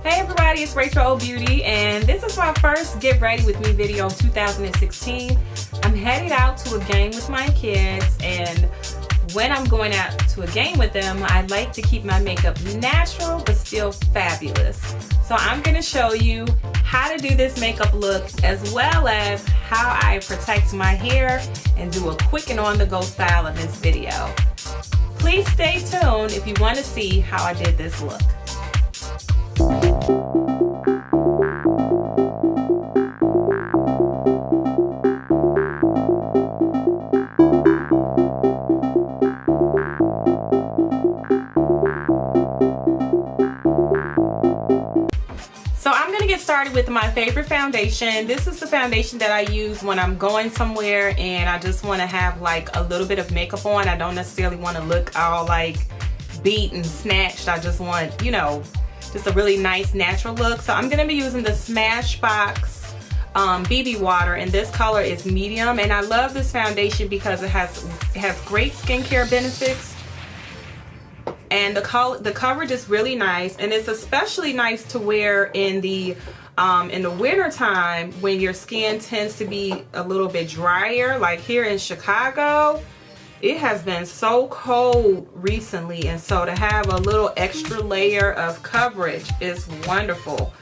Hey everybody, it's Rachel O Beauty, and this is my first Get Ready With Me video of 2016. I'm headed out to a game with my kids, and when I'm going out to a game with them, I like to keep my makeup natural but still fabulous. So I'm going to show you how to do this makeup look, as well as how I protect my hair and do a quick and on-the-go style in this video. Please stay tuned if you want to see how I did this look. So I'm going to get started with my favorite foundation. This is the foundation that I use when I'm going somewhere and I just want to have like a little bit of makeup on. I don't necessarily want to look all like beat and snatched. I just want, you know, just a really nice natural look. So I'm going to be using the Smashbox BB water, and this color is medium. And I love this foundation because it has great skincare benefits. And the coverage is really nice, and it's especially nice to wear in the winter time when your skin tends to be a little bit drier. Like here in Chicago, it has been so cold recently, and so to have a little extra layer of coverage is wonderful.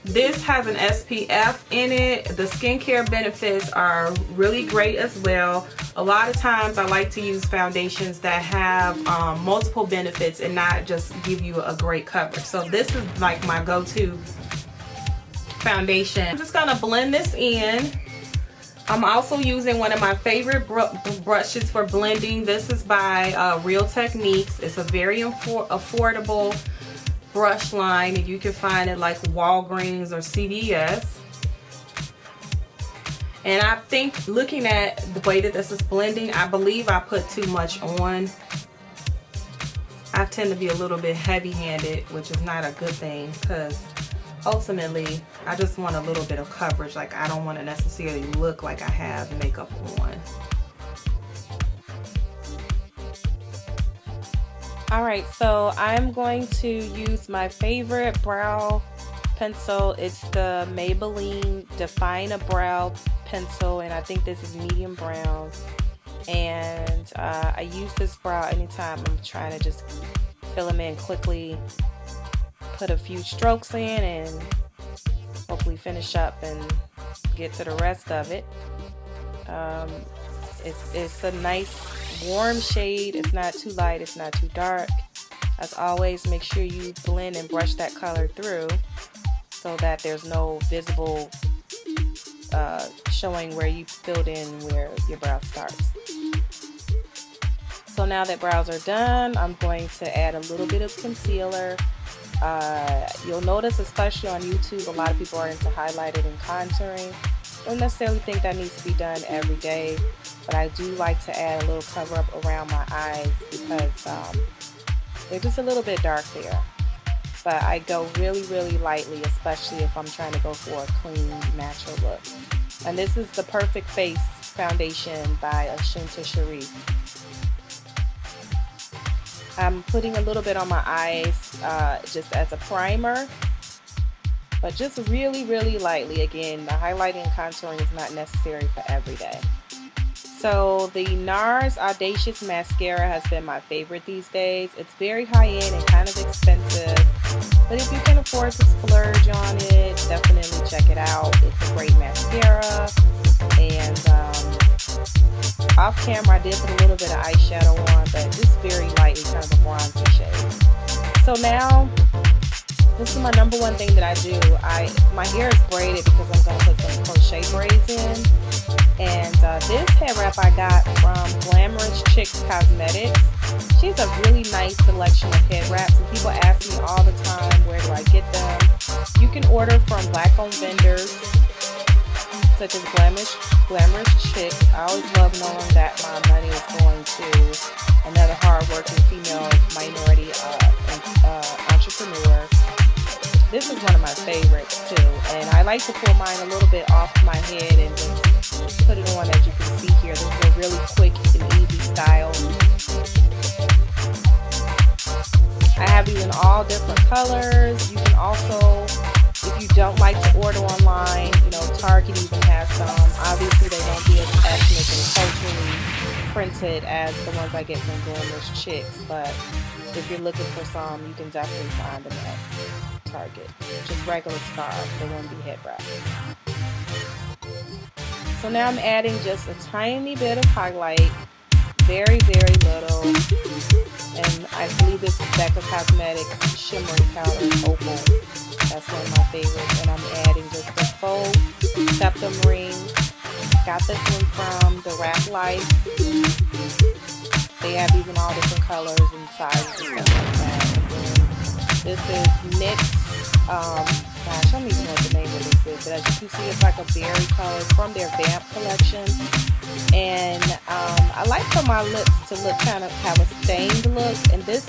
This has an SPF in it. The skincare benefits are really great as well. A lot of times I like to use foundations that have multiple benefits and not just give you a great coverage. So this is like my go-to foundation. I'm just gonna blend this in. I'm also using one of my favorite brushes for blending. This is by Real Techniques. It's a very affordable brush line, and you can find it like Walgreens or CVS. And I think, looking at the way that this is blending, I believe I put too much on. I tend to be a little bit heavy-handed, which is not a good thing, because ultimately I just want a little bit of coverage. Like, I don't want to necessarily look like I have makeup on. Alright, so I'm going to use my favorite brow pencil. It's the Maybelline Define a Brow pencil, and I think this is medium brown. And I use this brow anytime I'm trying to just fill them in quickly, put a few strokes in, and hopefully finish up and get to the rest of it. It's a nice warm shade. It's not too light, it's not too dark. As always, make sure you blend and brush that color through so that there's no visible showing where you filled in where your brow starts. So now that brows are done, I'm going to add a little bit of concealer. You'll notice, especially on YouTube, a lot of people are into highlighting and contouring. Don't necessarily think that needs to be done every day, but I do like to add a little cover up around my eyes because they're just a little bit dark there. But I go really, really lightly, especially if I'm trying to go for a clean, natural look. And this is the Perfect Face foundation by Ashinta Sharif. I'm putting a little bit on my eyes just as a primer, but just really, really lightly. Again, the highlighting and contouring is not necessary for every day. So the NARS Audacious Mascara has been my favorite these days. It's very high-end and kind of expensive, but if you can afford to splurge on it, definitely check it out. It's a great mascara. And off camera I did put a little bit of eyeshadow on, but just very lightly, kind of a bronzy shade. So now, this is my number one thing that I do. My hair is braided because I'm going to put some crochet braids in. And this head wrap I got from Glamorous Chicks Cosmetics. She has a really nice selection of head wraps, and people ask me all the time, where do I get them? You can order from black-owned vendors such as Glamorous Chicks. I always love knowing that my money is going to another hard-working female minority entrepreneur. This is one of my favorites too, and I like to pull mine a little bit off my head and just put it on. As you can see here, this is a really quick and easy style. I have these in all different colors. You can don't like to order online, you know, Target even has some. Obviously, they won't be as ethnic and culturally printed as the ones I get from Groomers Chicks, but if you're looking for some, you can definitely find them at Target. Just regular scarves, they won't be head wraps. So now I'm adding just a tiny bit of highlight, very, very little, and I believe this is Becca Cosmetics Shimmering Powder Opal. That's one of my favorites, and I'm adding just a faux septum ring. Got this one from the Wrap Life. They have these in all different colors and sizes and stuff like that. And then this is mixed. Gosh, I don't even know what the name of this is, but as you can see, it's like a berry color. It's from their Vamp collection. And I like for my lips to look kind of have a stained look. And this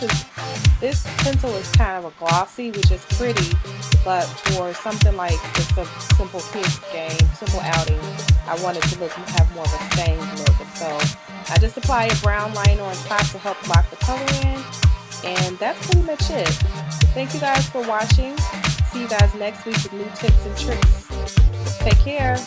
pencil is kind of a glossy, which is pretty. But for something like just a simple kids game, simple outing, I wanted to have more of a stained look. And so I just apply a brown liner on top to help lock the color in. And that's pretty much it. Thank you guys for watching. See you guys next week with new tips and tricks. Take care.